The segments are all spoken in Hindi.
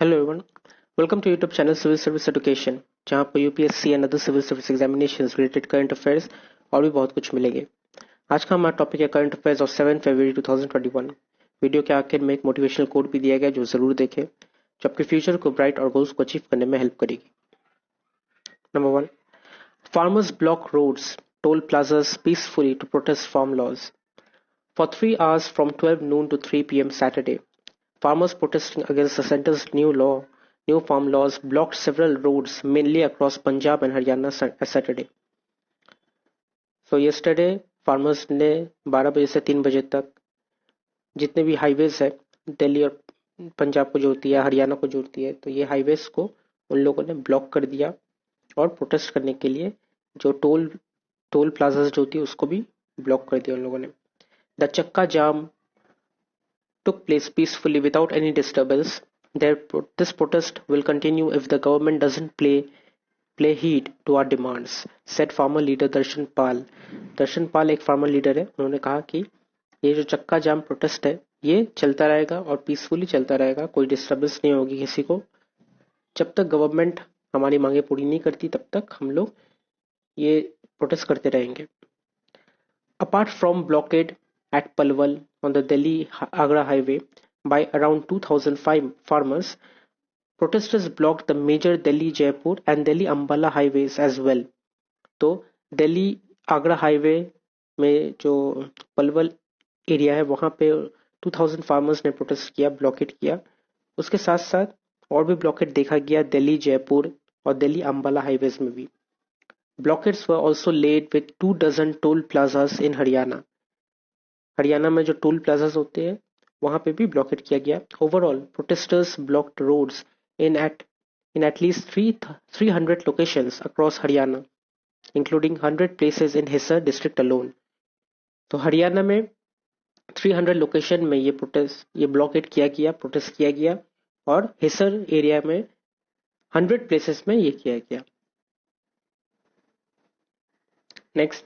Hello everyone, welcome to YouTube channel Civil Service Education, जहाँ पर UPSC and other civil service examinations related current affairs और भी बहुत कुछ मिलेंगे। आज का हमारा टॉपिक है current affairs of 7 February 2021। Video के आखिर में एक मोटिवेशनल कोड भी दिया गया जो जरूर देखें, जो आपके फ्यूचर को ब्राइट और गोल्स को अचीव करने में हेल्प करेगी। Number 1, farmers block roads, toll plazas peacefully to protest farm laws. For 3 hours from 12 noon to 3 p.m. Saturday, farmers protesting against the centre's new farm laws blocked several roads mainly across Punjab and Haryana Saturday. So yesterday, farmers ने 12 बजे से 3 बजे तक जितने भी हाईवेज है दिल्ली और पंजाब को जोड़ती है, हरियाणा को जोड़ती है, तो ये हाईवेज को उन लोगों ने ब्लॉक कर दिया और प्रोटेस्ट करने के लिए जो टोल प्लाजाज जो होती है उसको भी ब्लॉक कर दिया उन लोगों ने। The Chakka Jam took place peacefully without any disturbance. This protest will continue if the government doesn't play heed to our demands, said farmer leader Darshan Pal. Darshan Pal एक farmer leader है, उन्होंने कहा कि ये जो चक्का जाम प्रोटेस्ट है ये चलता रहेगा और पीसफुली चलता रहेगा, कोई डिस्टर्बेंस नहीं होगी किसी को। जब तक गवर्नमेंट हमारी मांगे पूरी नहीं करती तब तक हम लोग ये प्रोटेस्ट करते रहेंगे। Apart from blockade at Palwal on the Delhi-Agra highway by around 2,005 farmers, protesters blocked the major Delhi-Jaipur and Delhi-Ambala highways as well. तो दिल्ली-आगरा हाईवे में जो पलवल एरिया है वहां पे 2000 फार्मर्स ने प्रोटेस्ट किया, ब्लॉकेट किया। उसके साथ साथ और भी ब्लॉकेट देखा गया दिल्ली जयपुर और दिल्ली अंबाला हाईवेज में भी। Blockades were also laid with 24 toll plazas in Haryana. Haryana में जो टोल प्लाजास होते हैं वहां पे भी ब्लॉकेट किया गया। Overall protesters blocked roads in at least 300 locations across Haryana, including 100 places in Hisar district alone. तो हरियाणा में 300 लोकेशन में ये ब्लॉकेट किया गया, प्रोटेस्ट किया गया और हिसर एरिया में 100 प्लेसेस में ये किया गया। Next,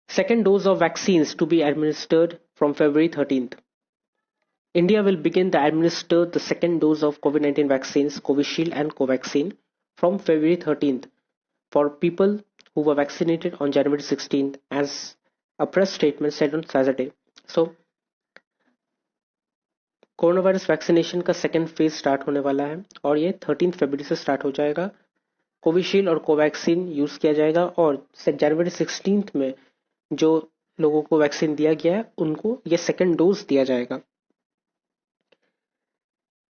second dose of vaccines to be administered from February 13th. India will begin to administer the second dose of COVID-19 vaccines, Covishield and Covaxin, from February 13th for people who were vaccinated on January 16th, as a press statement said on Saturday. So, corona virus vaccination का सेकेंड फेज स्टार्ट होने वाला है और ये 13 फरवरी से स्टार्ट हो जाएगा। कोविशील्ड और कोवैक्सीन यूज किया जाएगा और जनवरी 16 में जो लोगों को वैक्सीन दिया गया है उनको ये सेकेंड डोज दिया जाएगा।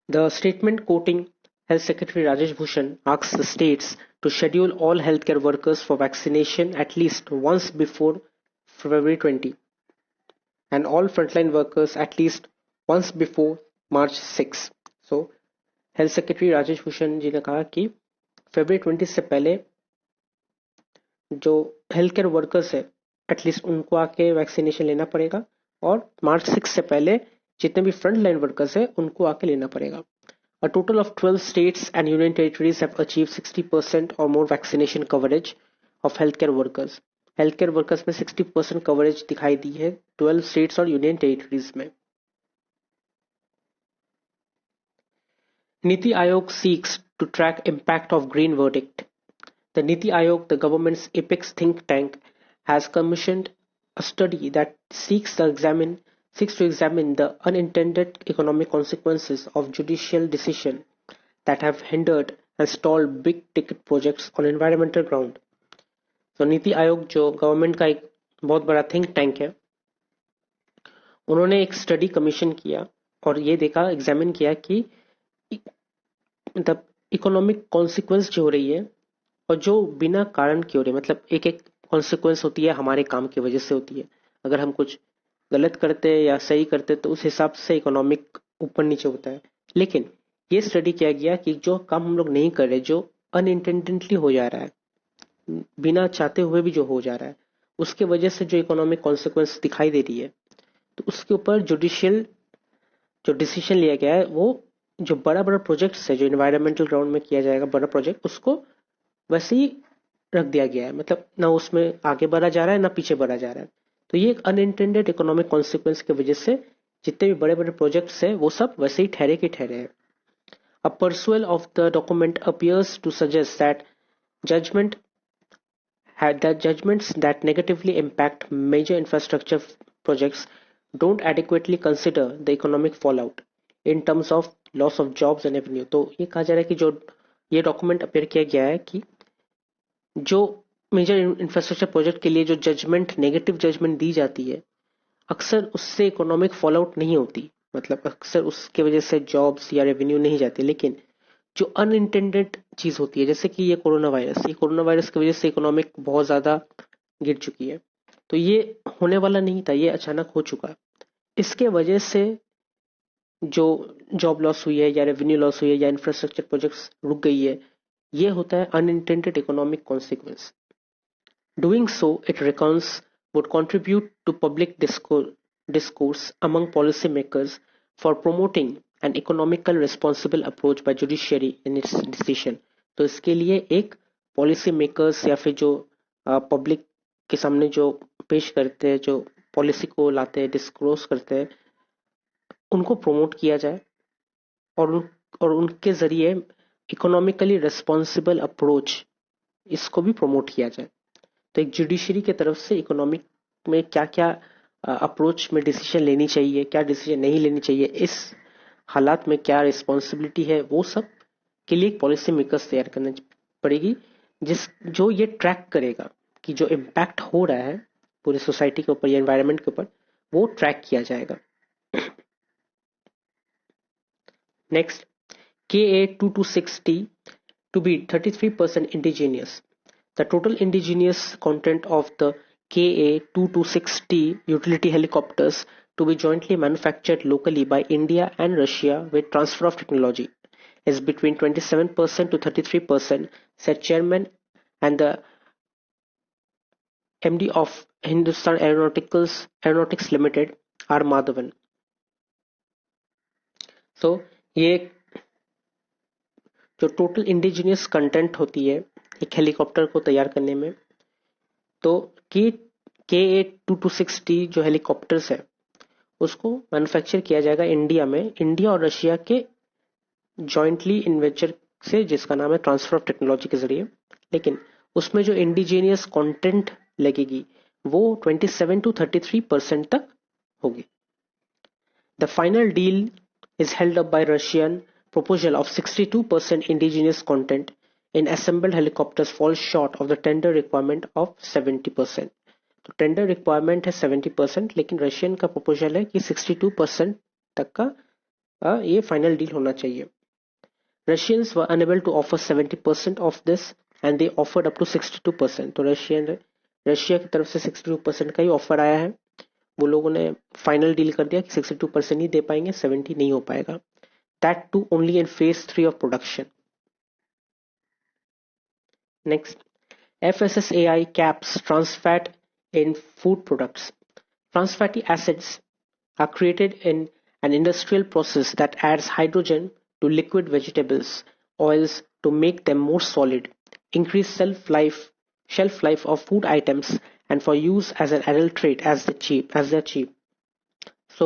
The statement quoting health secretary Rajesh Bhushan asks the states to schedule all health care workers for vaccination at least once before February 20 and all frontline workers at least once before March 6. So, health secretary Rajesh Bhushan ji ने कहा कि February 20 से पहले जो हेल्थ केयर वर्कर्स है एटलीस्ट उनको आके वैक्सीनेशन लेना पड़ेगा और March 6 से पहले जितने भी फ्रंट लाइन वर्कर्स है उनको आके लेना पड़ेगा। A total of 12 states and union territories have achieved 60% or more vaccination coverage of healthcare workers. Health care workers में 60% कवरेज दिखाई दी है 12 स्टेट्स और यूनियन टेरिटरीज में। Niti Aayog seeks to track impact of green verdict. The Niti Aayog, the government's apex think tank, has commissioned a study that seeks to examine the unintended economic consequences of judicial decisions that have hindered and stalled big-ticket projects on environmental ground. तो नीति आयोग जो गवर्नमेंट का एक बहुत बड़ा थिंक टैंक है, उन्होंने एक स्टडी कमीशन किया और ये एग्जामिन किया कि मतलब इकोनॉमिक कॉन्सिक्वेंस जो हो रही है और जो बिना कारण की हो रही है, मतलब एक एक कॉन्सिक्वेंस होती है हमारे काम की वजह से होती है। अगर हम कुछ गलत करते हैं या सही करते हैं तो उस हिसाब से इकोनॉमिक ऊपर नीचे होता है। लेकिन ये स्टडी किया गया कि जो काम हम लोग नहीं कर रहे, जो अनइंटेंडेंटली हो जा रहा है, बिना चाहते हुए भी जो हो जा रहा है, उसके वजह से जो इकोनॉमिक कॉन्सिक्वेंस दिखाई दे रही है, तो उसके ऊपर जुडिशियल जो डिसीजन लिया गया है वो जो बड़ा बड़ा प्रोजेक्ट्स है जो एनवायरमेंटल ग्राउंड में किया जाएगा बड़ा प्रोजेक्ट, उसको वैसे ही रख दिया गया है। मतलब ना उसमें आगे बढ़ा जा रहा है ना पीछे बढ़ा जा रहा है। तो ये एक अनइंटेंडेड इकोनॉमिक कॉन्सिक्वेंस की वजह से जितने भी बड़े बड़े प्रोजेक्ट्स है वो सब वैसे ही ठहरे के ठहरे हैं। A perusal of the document appears to suggest that judgment judgments that negatively impact major infrastructure projects don't adequately consider the economic fallout in terms of loss of jobs and revenue. तो ये कहा जा रहा है कि जो ये डॉक्यूमेंट अपेयर किया गया है कि जो मेजर इंफ्रास्ट्रक्चर प्रोजेक्ट के लिए जो जजमेंट नेगेटिव जजमेंट दी जाती है अक्सर उससे इकोनॉमिक फॉलोआउट नहीं होती, मतलब अक्सर उसके वजह से जॉब्स या रेवेन्यू नहीं जाती, लेकिन जो अनइंटेंडेड चीज होती है जैसे कि ये कोरोना वायरस की वजह से इकोनॉमिक बहुत ज्यादा गिर चुकी है, तो ये होने वाला नहीं था, ये अचानक हो चुका है। इसके वजह से जो जॉब लॉस हुई है या रेवेन्यू लॉस हुई है या इंफ्रास्ट्रक्चर प्रोजेक्ट्स रुक गई है, ये होता है unintended economic consequence. Doing so it reckons would contribute to public discourse among policymakers for promoting an economical responsible approach by judiciary in its decision। तो इसके लिए एक पॉलिसी मेकर्स या फिर जो पब्लिक के सामने जो पेश करते हैं, जो पॉलिसी को लाते हैं, डिस्क्लोज करते हैं, उनको प्रमोट किया जाए और उनके जरिए इकोनॉमिकली रिस्पॉन्सिबल अप्रोच इसको भी प्रमोट किया जाए। तो एक जुडिशरी की तरफ से इकोनॉमिक में क्या क्या अप्रोच में डिसीजन लेनी चाहिए, क्या डिसीजन नहीं लेनी चाहिए, इस हालात में क्या रिस्पॉन्सिबिलिटी है, वो सब के लिए एक पॉलिसी मेकर्स तैयार करना पड़ेगी जो ये ट्रैक करेगा कि जो इम्पैक्ट हो रहा है पूरे सोसाइटी के ऊपर या एनवायरनमेंट के ऊपर वो ट्रैक किया जाएगा। Next, KA 226T to be 33% indigenous। The total indigenous content of the KA 226T utility helicopters to be jointly manufactured locally by India and Russia with transfer of technology is between 27% to 33%, said Chairman and the MD of Hindustan Aeronautics Limited, R. Madhavan। So ये जो टोटल इंडिजिनियस कंटेंट होती है एक हेलीकॉप्टर को तैयार करने में, तो KA-226T जो हेलीकॉप्टर्स है उसको मैन्युफैक्चर किया जाएगा इंडिया में, इंडिया और रशिया के जॉइंटली इन्वेंचर से जिसका नाम है ट्रांसफर ऑफ टेक्नोलॉजी के जरिए। लेकिन उसमें जो इंडिजीनियस कंटेंट लगेगी वो 27 to 33% तक होगी। The final deal is held up by Russian proposal of 62% indigenous content in assembled helicopters falls short of the tender requirement of 70%। तो टेंडर रिक्वायरमेंट है 70%, लेकिन रशियन का प्रपोजल है कि 62% तक का ये फाइनल डील होना चाहिए। Russians were unable to offer 70% of this and they offered up to 62%। तो रशिया की तरफ से 62% का ही ऑफर आया है, वो लोगों ने फाइनल डील कर दिया कि 62% ही दे पाएंगे, 70 नहीं हो पाएगा। That too only in phase 3 of production. Next, FSSAI caps trans fat in food products। Trans fatty acids are created in an industrial process that adds hydrogen to liquid vegetables oils to make them more solid, increase shelf life of food items and for use as an adulterate as they're cheap। So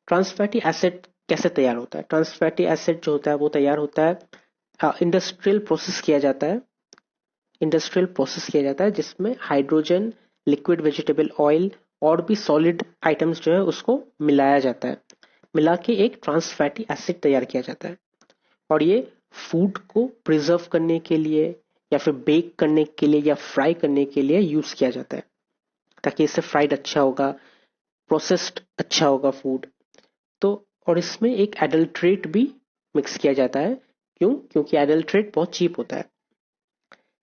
trans fatty acid कैसे तैयार होता है? ट्रांस फैटी एसिड जो होता है वो तैयार होता है इंडस्ट्रियल प्रोसेस किया जाता है जिसमें हाइड्रोजन, लिक्विड वेजिटेबल ऑयल और भी सॉलिड आइटम्स जो है उसको मिलाया जाता है, मिला के एक ट्रांस फैटी एसिड तैयार किया जाता है। और ये फूड को प्रिजर्व करने के लिए या फिर बेक करने के लिए या फ्राई करने के लिए यूज किया जाता है, ताकि इससे फ्राइड अच्छा होगा, प्रोसेस्ड अच्छा होगा फूड। तो और इसमें एक एडल्ट्रेट भी मिक्स किया जाता है। क्योंकि एडल्ट्रेट बहुत चीप होता है।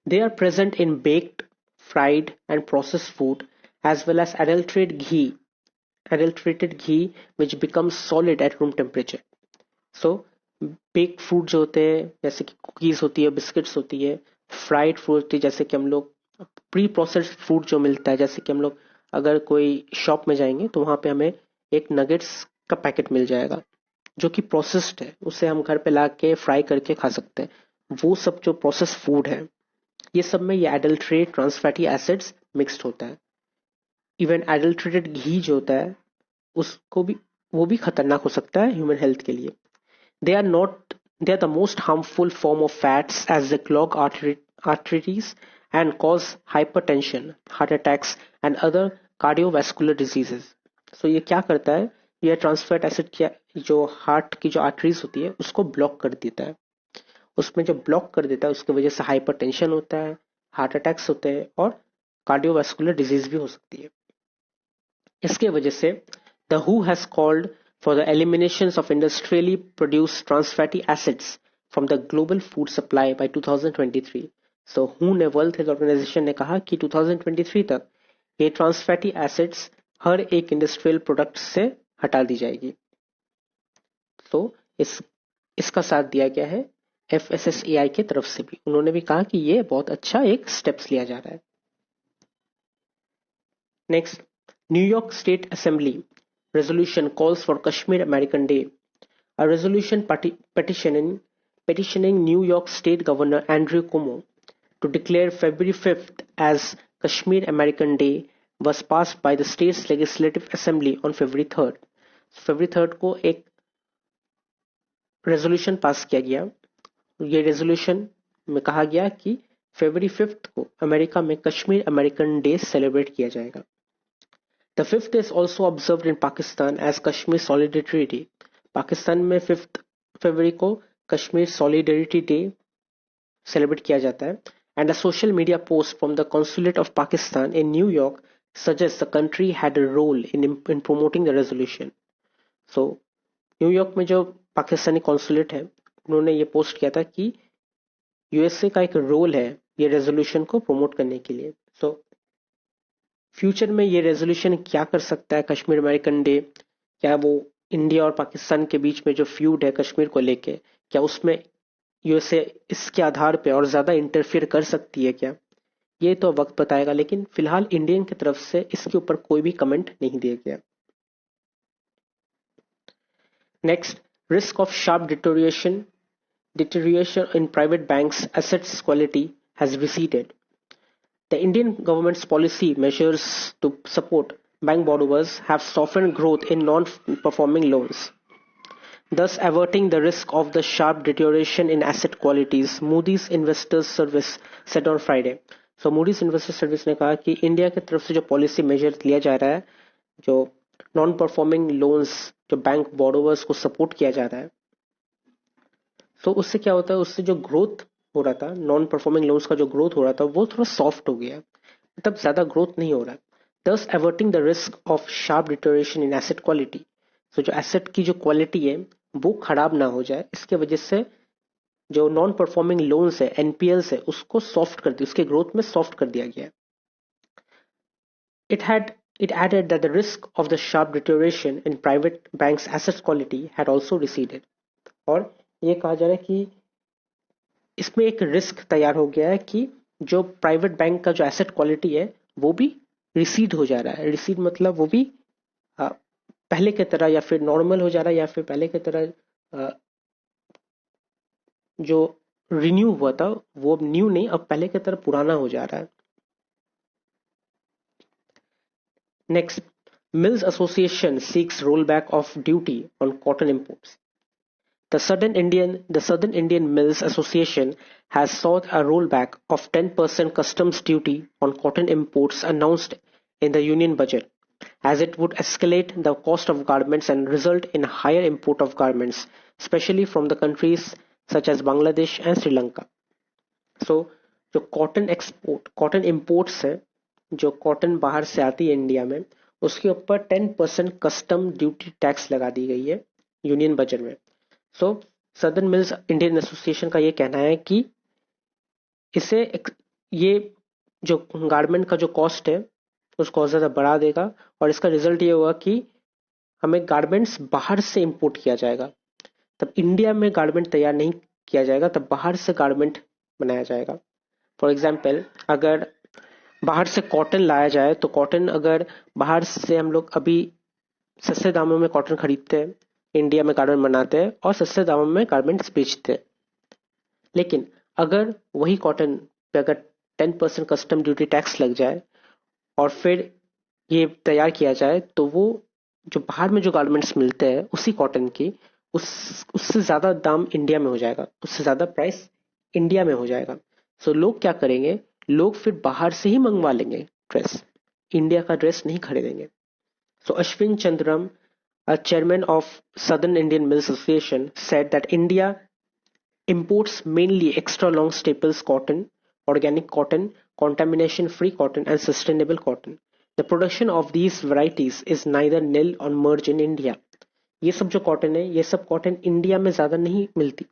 They are present in baked, fried and processed food as well as adulterated ghee which becomes solid at room temperature। So baked food जो होते हैं जैसे कि कुकीज होती है, बिस्किट्स होती है, फ्राइड फूड होती है जैसे कि हम लोग प्री प्रोसेस्ड फूड जो मिलता है, जैसे कि हम लोग अगर कोई शॉप में जाएंगे तो वहां पे हमें एक नगेट्स का पैकेट मिल जाएगा जो कि प्रोसेस्ड है, उसे हम घर पे ला के फ्राई करके खा सकते हैं। वो सब जो प्रोसेस्ड फूड है ये सब में ये adulterate trans fatty acids mixed होता है। इवन एडल्ट्रेटेड घी जो होता है वो भी खतरनाक हो सकता है ह्यूमन हेल्थ के लिए। They are not They are the most harmful form of fats as they clog arteries and cause hypertension, heart attacks and other cardiovascular diseases. So ये क्या करता है, ये ट्रांस फैट एसिड क्या जो हार्ट की जो आर्टरीज होती है उसको ब्लॉक कर देता है. उसमें जो ब्लॉक कर देता है उसकी वजह से हाइपरटेंशन होता है, हार्ट अटैक्स होते हैं और कार्डियोवास्कुलर डिजीज भी हो सकती है. इसके वजह से द हु has called for the elimination of industrially produced trans fatty acids from the global food supply by 2023. So हु ने, वर्ल्ड हेल्थ ऑर्गेनाइजेशन ने कहा कि 2023 तक ये ट्रांस फैटी एसिड्स हर एक इंडस्ट्रियल प्रोडक्ट से हटा दी जाएगी. तो इसका साथ दिया गया है FSSAI की तरफ से भी. उन्होंने भी कहा कि ये बहुत अच्छा एक स्टेप्स लिया जा रहा है. Next, New York state assembly resolution calls for Kashmir American Day. A resolution petitioning New York State Governor Andrew Cuomo to declare February 5th as Kashmir American Day was passed by the state's legislative assembly on February 3rd. February 3rd को एक रेजोल्यूशन पास किया गया. ये रेजोल्यूशन में कहा गया कि February 5th को अमेरिका में कश्मीर अमेरिकन डे सेलिब्रेट किया जाएगा. The 5th is also observed in Pakistan as Kashmir Solidarity Day. Pakistan में 5th फरवरी को कश्मीर सॉलिडरिटी डे सेलिब्रेट किया जाता है. And a social media post from the Consulate of Pakistan in New York suggests the country had a role in promoting the resolution. So, New York में जो पाकिस्तानी कॉन्सुलेट है उन्होंने ये पोस्ट किया था कि यूएसए का एक रोल है ये रेजोल्यूशन को प्रमोट करने के लिए. सो फ्यूचर में ये रेजोल्यूशन क्या कर सकता है कश्मीर अमेरिकन डे, क्या वो इंडिया और पाकिस्तान के बीच में जो फ्यूड है कश्मीर को लेके, क्या उसमें यूएसए इसके आधार पे और ज्यादा इंटरफियर कर सकती है क्या, ये तो वक्त बताएगा. लेकिन फिलहाल इंडियन की तरफ से इसके ऊपर कोई भी कमेंट नहीं दिया गया. Next, risk of sharp deterioration in private banks' assets quality has receded. The Indian government's policy measures to support bank borrowers have softened growth in non-performing loans, thus averting the risk of the sharp deterioration in asset qualities, Moody's Investors Service said on Friday. So Moody's Investors Service ने कहा कि इंडिया की तरफ से जो पॉलिसी मेजर लिया जा रहा है, जो नॉन परफॉर्मिंग लोन्स जो बैंक बोरोवर्स को सपोर्ट किया जा रहा है, तो उससे क्या होता है, उससे जो ग्रोथ हो रहा था, नॉन परफॉर्मिंग लोन्स का जो ग्रोथ हो रहा था वो थोड़ा सॉफ्ट हो गया, मतलब ज्यादा ग्रोथ नहीं हो रहा. Thus averting the risk of sharp deterioration in asset quality. तो जो एसेट की जो क्वालिटी है वो खराब ना हो जाए, इसके वजह से जो नॉन परफॉर्मिंग लोन्स है, एनपीएल्स है, उसको सॉफ्ट कर दिया, उसके ग्रोथ में सॉफ्ट कर दिया गया. It added that the risk of the sharp deterioration in private banks' asset quality had also receded. और ये कहा जा रहा है कि इसमें एक रिस्क तैयार हो गया है कि जो प्राइवेट बैंक का जो एसेट क्वालिटी है वो भी रिसीड हो जा रहा है. रिसीड मतलब वो भी पहले की तरह या फिर नॉर्मल हो जा रहा है, या फिर पहले की तरह जो रिन्यू हुआ था वो न्यू नहीं, अब पहले की तरह पुराना हो जा रहा है. Next, mills association seeks roll back of duty on cotton imports. The Southern Indian Mills Association has sought a rollback of 10% customs duty on cotton imports announced in the union budget, as it would escalate the cost of garments and result in higher import of garments, especially from the countries such as Bangladesh and Sri Lanka. So, जो cotton imports है, जो cotton बाहर से आती है इंडिया में, उसके ऊपर 10% कस्टम ड्यूटी टैक्स लगा दी गई है यूनियन बजट में. सो सदर्न मिल्स इंडियन एसोसिएशन का ये कहना है कि इसे ये जो गारमेंट का जो कॉस्ट है उसको और ज़्यादा बढ़ा देगा, और इसका रिजल्ट ये होगा कि हमें गारमेंट्स बाहर से इंपोर्ट किया जाएगा. तब इंडिया में गारमेंट तैयार नहीं किया जाएगा, तब बाहर से गारमेंट बनाया जाएगा. फॉर एग्जाम्पल, अगर बाहर से कॉटन लाया जाए तो कॉटन अगर बाहर से हम लोग अभी सस्ते दामों में कॉटन खरीदते हैं, इंडिया में गारमेंट बनाते हैं और सस्ते दामों में गारमेंट्स बेचते हैं. लेकिन अगर वही कॉटन पे अगर 10% कस्टम ड्यूटी टैक्स लग जाए और फिर ये तैयार किया जाए, तो वो जो बाहर में जो गारमेंट्स मिलते हैं उसी कॉटन की, उससे ज्यादा दाम इंडिया में हो जाएगा, उससे ज्यादा प्राइस इंडिया में हो जाएगा। सो लोग क्या करेंगे, लोग फिर बाहर से ही मंगवा लेंगे ड्रेस, इंडिया का ड्रेस नहीं खरीदेंगे। सो Ashwin चंद्रम, a chairman of Southern Indian Mills Association, said that India imports mainly extra long staples cotton, organic cotton, contamination free cotton, and sustainable cotton. The production of these varieties is neither nil or merged in India. ये सब जो कॉटन है, ये सब कॉटन इंडिया में ज्यादा नहीं मिलती,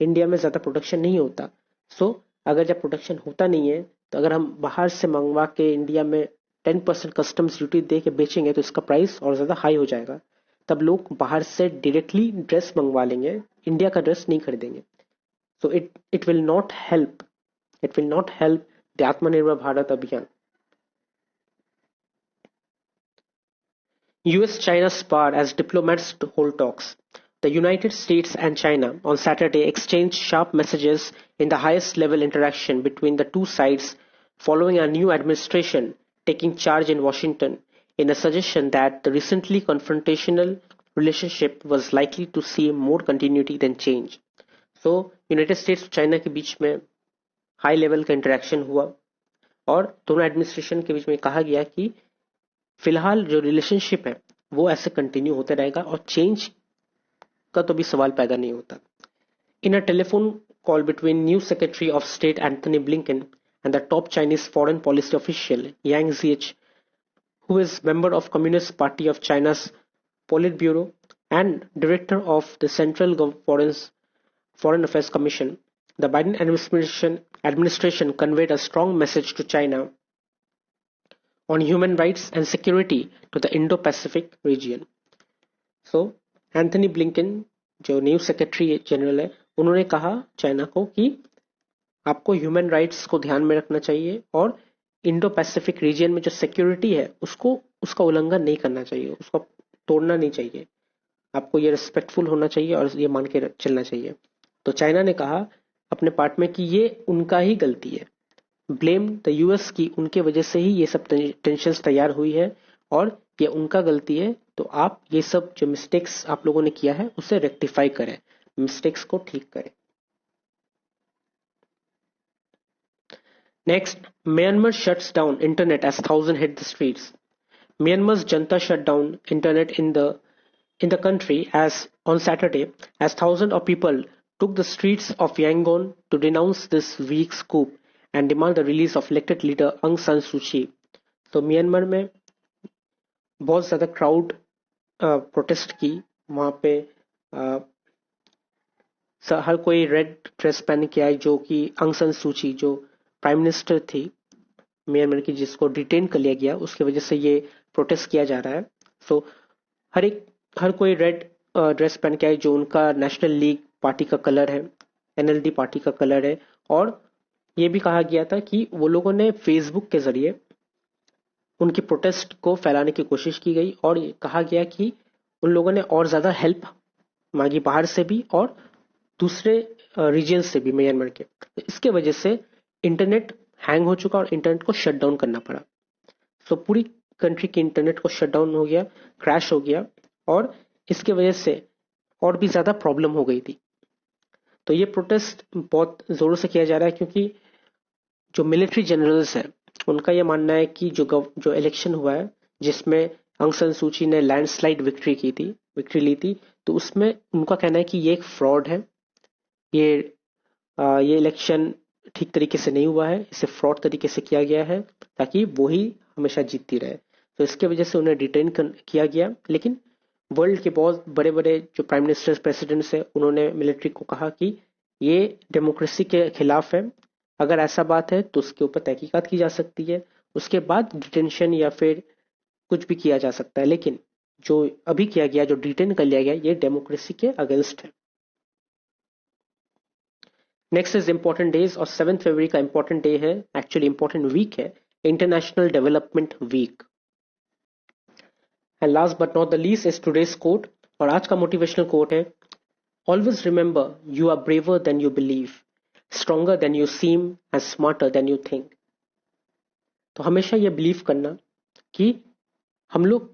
इंडिया में ज्यादा प्रोडक्शन नहीं होता। सो अगर जब प्रोडक्शन होता नहीं है, तो अगर हम बाहर से मंगवा के इंडिया में 10% कस्टम्स ड्यूटी दे के बेचेंगे तो इसका प्राइस और ज्यादा हाई हो जाएगा। तब लोग बाहर से डायरेक्टली ड्रेस मंगवा लेंगे, इंडिया का ड्रेस नहीं खरीदेंगे। So it will not help, it will not help the आत्मनिर्भर भारत अभियान। US-China spar as diplomats hold talks. The United States and China on Saturday exchanged sharp messages in the highest level interaction between the two sides following a new administration taking charge in Washington, in a suggestion that the recently confrontational relationship was likely to see more continuity than change. So, United states और चाइना के बीच में हाई लेवल का इंटरेक्शन हुआ और दोनों एडमिनिस्ट्रेशन के बीच में कहा गया कि फिलहाल जो रिलेशनशिप है वो ऐसे कंटिन्यू होते रहेगा और चेंज का तो भी सवाल पैदा नहीं होता। In a telephone call between new secretary of state Antony Blinken and the top Chinese foreign policy official Yang Jiechi, who is member of Communist Party of China's Politburo and director of the Central Foreign Affairs Commission, the Biden administration conveyed a strong message to China on human rights and security to the Indo-Pacific region. So, Anthony Blinken जो न्यू सेक्रेटरी जनरल है, उन्होंने कहा चाइना को कि आपको ह्यूमन राइट्स को ध्यान में रखना चाहिए और इंडो पैसिफिक रीजन में जो सिक्योरिटी है उसका उल्लंघन नहीं करना चाहिए, उसको तोड़ना नहीं चाहिए, आपको ये रिस्पेक्टफुल होना चाहिए और ये मान के चलना चाहिए। तो चाइना ने कहा अपने पार्ट में कि ये उनका ही गलती है, ब्लेम द यूएस की, उनके वजह से ही ये सब टेंशंस तैयार हुई है और ये उनका गलती है। तो आप ये सब जो मिस्टेक्स आप लोगों ने किया है उसे रेक्टिफाई करें, मिस्टेक्स को ठीक करें। Next, Myanmar shuts down internet as thousands hit the streets. Myanmar's junta shut down internet in the country as on Saturday as thousands of people took the streets of Yangon to denounce this week's coup and demand the release of elected leader Aung San Suu Kyi. तो म्यांमार में बहुत ज़्यादा क्राउड प्रोटेस्ट की, वहाँ पे हर कोई रेड ड्रेस पहन के आई, जो कि आंग सान सू की जो प्राइम मिनिस्टर थी म्यांमार की, जिसको डिटेन कर लिया गया, उसकी वजह से ये प्रोटेस्ट किया जा रहा है। सो हर कोई रेड ड्रेस पहन के आए जो उनका नेशनल लीग पार्टी का कलर है, एनएलडी पार्टी का कलर है। और ये भी कहा गया था कि वो लोगों ने फेसबुक के जरिए उनकी प्रोटेस्ट को फैलाने की कोशिश की गई और ये कहा गया कि उन लोगों ने और ज्यादा हेल्प मांगी बाहर से भी और दूसरे रीजन से भी म्यांमार के। इसके वजह से इंटरनेट हैंग हो चुका और इंटरनेट को शट डाउन करना पड़ा। सो पूरी कंट्री की इंटरनेट को शट डाउन हो गया, क्रैश हो गया और इसके वजह से और भी ज्यादा प्रॉब्लम हो गई थी। तो ये प्रोटेस्ट बहुत जोरों से किया जा रहा है क्योंकि जो मिलिट्री जनरल्स है उनका ये मानना है कि जो इलेक्शन हुआ है जिसमें आंग सान सू की ने लैंडस्लाइड विक्ट्री ली थी, तो उसमें उनका कहना है कि ये एक फ्रॉड है, ये इलेक्शन ठीक तरीके से नहीं हुआ है, इसे फ्रॉड तरीके से किया गया है ताकि वो ही हमेशा जीतती रहे। तो इसके वजह से उन्हें डिटेन किया गया। लेकिन वर्ल्ड के बहुत बड़े बड़े जो प्राइम मिनिस्टर प्रेसिडेंट्स है उन्होंने मिलिट्री को कहा कि ये डेमोक्रेसी के खिलाफ है, अगर ऐसा बात है तो उसके ऊपर तहकीकात की जा सकती है, उसके बाद डिटेंशन या फिर कुछ भी किया जा सकता है। लेकिन जो अभी किया गया, जो डिटेन कर लिया गया, ये डेमोक्रेसी के अगेंस्ट है। नेक्स्ट इज इंपॉर्टेंट डेज और 7 फरवरी का इंपॉर्टेंट डे है, एक्चुअली इंपॉर्टेंट वीक है, international development week. And last but not the least is today's quote, और आज का मोटिवेशनल कोट है, always remember you are braver than you believe, stronger than you seem and smarter than you think. तो हमेशा ये बिलीव करना कि हम लोग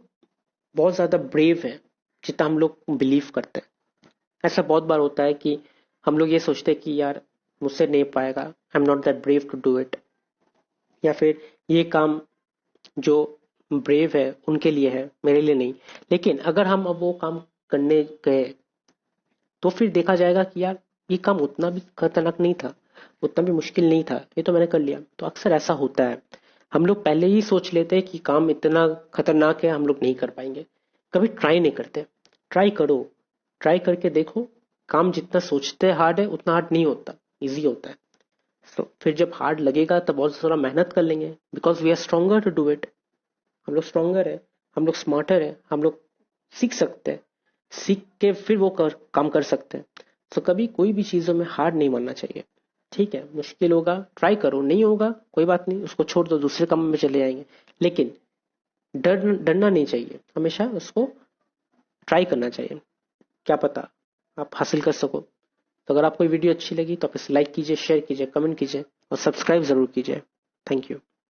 बहुत ज्यादा ब्रेव हैं जितना हम लोग बिलीव करते हैं। ऐसा बहुत बार होता है कि हम लोग ये सोचते हैं कि यार मुझसे नहीं पाएगा, I am not that brave to do it, या फिर ये काम जो ब्रेव है उनके लिए है, मेरे लिए नहीं। लेकिन अगर हम अब वो काम करने गए तो फिर देखा जाएगा कि यार ये काम उतना भी खतरनाक नहीं था, उतना भी मुश्किल नहीं था, ये तो मैंने कर लिया। तो अक्सर ऐसा होता है, हम लोग पहले ही सोच लेते हैं कि काम इतना खतरनाक है, हम लोग नहीं कर पाएंगे, कभी ट्राई नहीं करते। ट्राई करो, ट्राई करके देखो, काम जितना सोचते हैं हार्ड है उतना हार्ड नहीं होता, इजी होता है। तो फिर जब हार्ड लगेगा तब बहुत थोड़ा मेहनत कर लेंगे, because we are stronger to do it. हम लोग स्ट्रोंगर है, हम लोग स्मार्टर है, हम लोग सीख सकते हैं, सीख के फिर वो काम कर सकते हैं। तो कभी कोई भी चीजों में हार नहीं मानना चाहिए। ठीक है, मुश्किल होगा, ट्राई करो, नहीं होगा कोई बात नहीं, उसको छोड़ दो, दूसरे काम में चले जाएंगे। लेकिन डरना नहीं चाहिए, हमेशा उसको ट्राई करना चाहिए, क्या पता आप हासिल कर सको। तो अगर आपको वीडियो अच्छी लगी तो आप इसे लाइक कीजिए, शेयर कीजिए, कमेंट कीजिए और सब्सक्राइब जरूर कीजिए। Thank you.